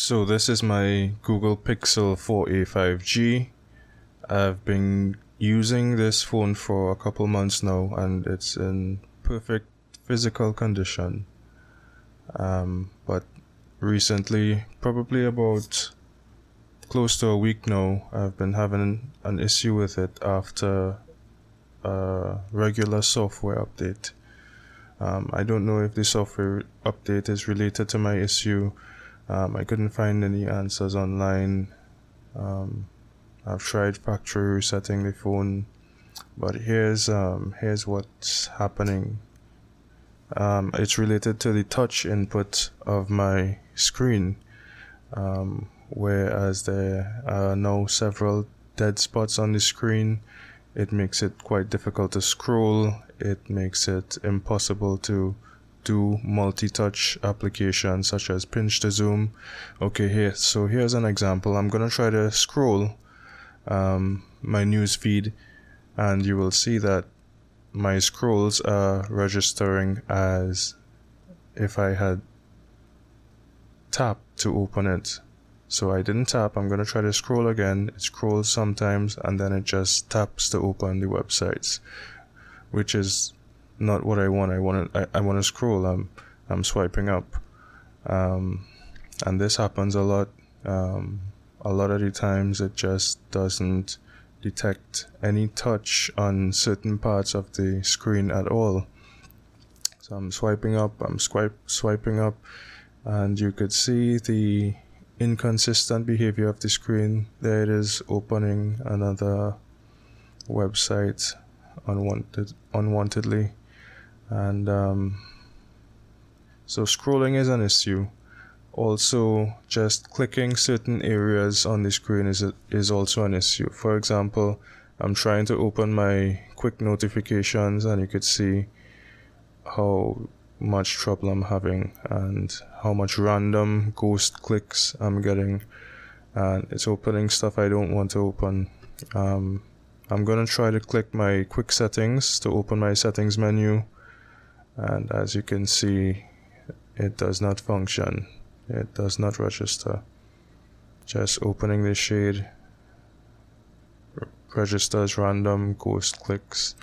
So this is my Google Pixel 4a 5G. I've been using this phone for a couple months now and it's in perfect physical condition. But recently, probably about close to a week now, I've been having an issue with it after a regular software update. I don't know if the software update is related to my issue. I couldn't find any answers online. I've tried factory resetting the phone, but here's what's happening. It's related to the touch input of my screen, whereas there are now several dead spots on the screen. It makes it quite difficult to scroll. It makes it impossible to do multi-touch applications such as pinch to zoom. Okay, here's an example. I'm gonna try to scroll my news feed, and you will see that my scrolls are registering as if I had tapped to open it. So I didn't tap. I'm gonna try to scroll again. It scrolls sometimes and then it just taps to open the websites, which is not what I want. I want to scroll. I'm swiping up, and this happens a lot. A lot of the times it just doesn't detect any touch on certain parts of the screen at all. So I'm swiping up. I'm swiping up, and you could see the inconsistent behavior of the screen. There it is, opening another website unwantedly. And so scrolling is an issue. Also, just clicking certain areas on the screen is also an issue. For example, I'm trying to open my quick notifications and you could see how much trouble I'm having and how much random ghost clicks I'm getting, and it's opening stuff I don't want to open. I'm gonna try to click my quick settings to open my settings menu, and as you can see, it does not function. It does not register. Just opening the shade registers random ghost clicks.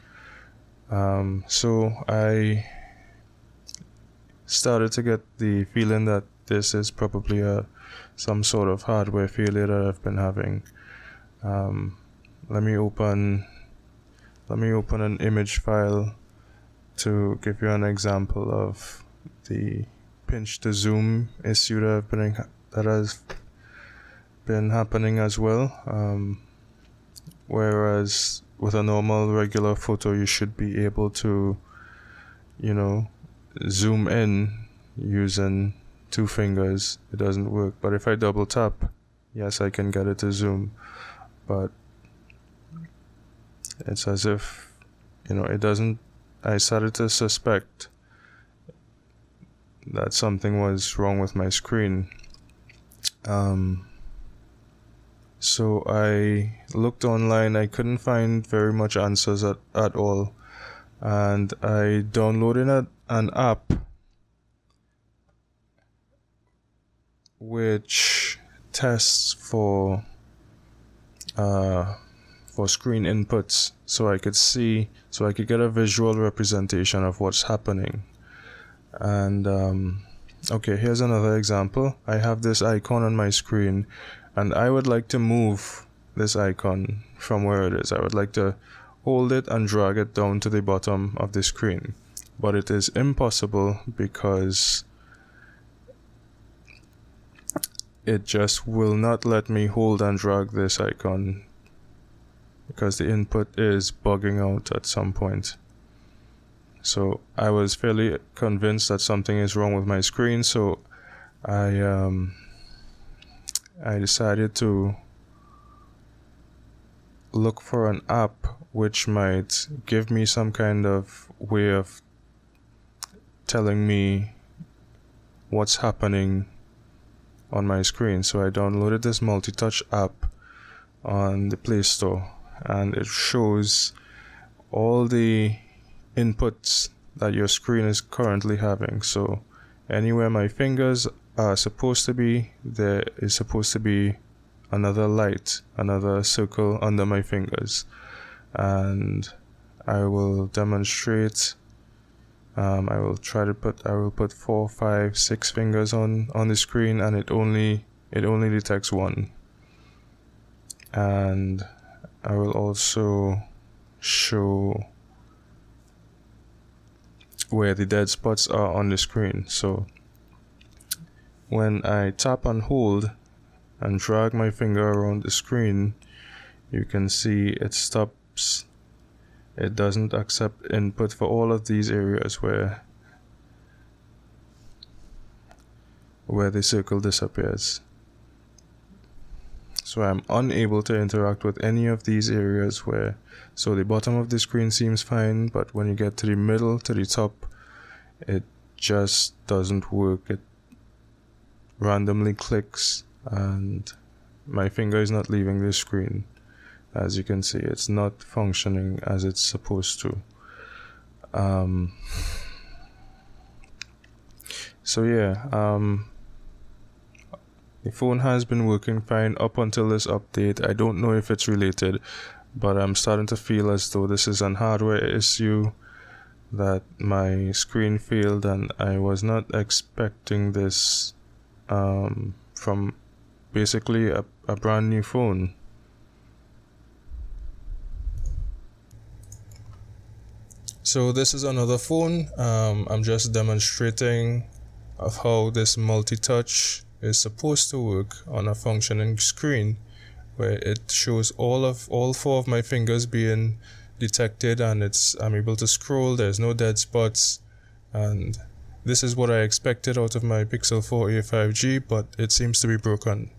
So I started to get the feeling that this is probably some sort of hardware failure that I've been having. Let me open an image file to give you an example of the pinch to zoom issue that has been happening as well. Whereas with a normal regular photo you should be able to, zoom in using two fingers. It doesn't work. But if I double tap, yes, I can get it to zoom, but it's as if it doesn't. I started to suspect that something was wrong with my screen. So I looked online. I couldn't find very much answers at all, and I downloaded an app which tests for screen inputs, so I could get a visual representation of what's happening. And okay, here's another example. I have this icon on my screen, and I would like to move this icon from where it is. I would like to hold it and drag it down to the bottom of the screen, but it is impossible because it just will not let me hold and drag this icon because the input is bugging out at some point. So I was fairly convinced that something is wrong with my screen, so I decided to look for an app which might give me some kind of way of telling me what's happening on my screen. So I downloaded this multi-touch app on the Play Store, and it shows all the inputs that your screen is currently having. So anywhere my fingers are supposed to be, there is supposed to be another light, another circle under my fingers, and I will demonstrate. I will put 4, 5, 6 fingers on the screen, and it only detects one. And I will also show where the dead spots are on the screen. So when I tap and hold and drag my finger around the screen, you can see it stops. It doesn't accept input for all of these areas where the circle disappears. So I'm unable to interact with any of these areas so the bottom of the screen seems fine, but when you get to the middle, to the top, it just doesn't work. It randomly clicks and my finger is not leaving the screen. As you can see, it's not functioning as it's supposed to. So yeah, the phone has been working fine up until this update. I don't know if it's related, but I'm starting to feel as though this is an hardware issue, that my screen failed, and I was not expecting this from basically a brand new phone. So this is another phone. I'm just demonstrating of how this multi-touch is supposed to work on a functioning screen, where it shows all 4 of my fingers being detected, and I'm able to scroll. There's no dead spots, and this is what I expected out of my Pixel 4a 5G, but it seems to be broken.